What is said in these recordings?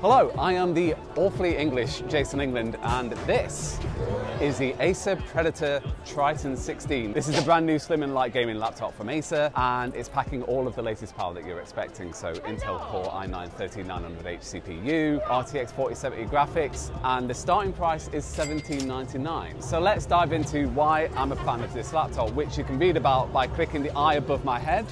Hello, I am the awfully English Jason England, and this is the Acer Predator Triton 16. This is a brand new slim and light gaming laptop from Acer, and it's packing all of the latest power that you're expecting. So Intel Core i9-13900H CPU, RTX 4070 graphics, and the starting price is $1799. So let's dive into why I'm a fan of this laptop, which you can read about by clicking the eye above my head.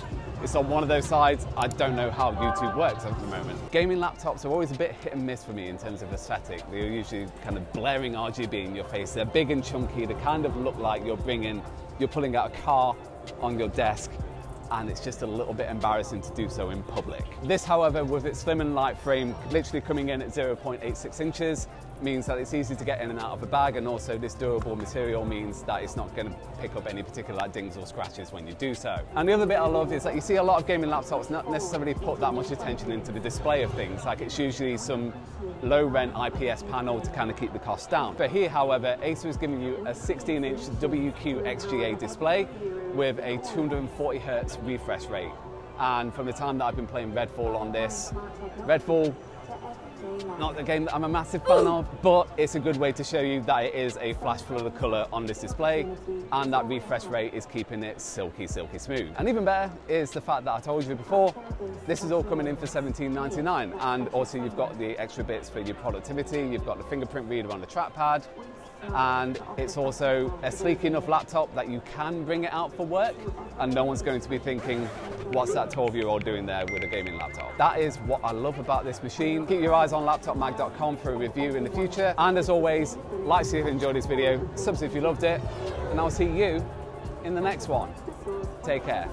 It's on one of those sides. I don't know how YouTube works at the moment. Gaming laptops are always a bit hit and miss for me in terms of aesthetic. They're usually kind of blaring RGB in your face. They're big and chunky. They kind of look like you're pulling out a car on your desk, and it's just a little bit embarrassing to do so in public. This, however, with its slim and light frame, literally coming in at 0.86 inches, means that it's easy to get in and out of a bag, and also this durable material means that it's not going to pick up any particular dings or scratches when you do so. And the other bit I love is that you see a lot of gaming laptops not necessarily put that much attention into the display of things. Like, it's usually some low-rent IPS panel to kind of keep the cost down. But here, however, Acer is giving you a 16-inch WQ XGA display with a 240 Hz refresh rate. And from the time that I've been playing Redfall on this, Redfall, not a game that I'm a massive fan of, but it's a good way to show you that it is a flash flood of colour on this display, and that refresh rate is keeping it silky, silky smooth. And even better is the fact that I told you before, this is all coming in for $1799, and also you've got the extra bits for your productivity. You've got the fingerprint reader on the trackpad, and it's also a sleek enough laptop that you can bring it out for work, and no one's going to be thinking, what's that 12-year-old doing there with a gaming laptop? That is what I love about this machine. Keep your eyes on laptopmag.com for a review in the future. And as always, like if you enjoyed this video, subs if you loved it, and I'll see you in the next one. Take care.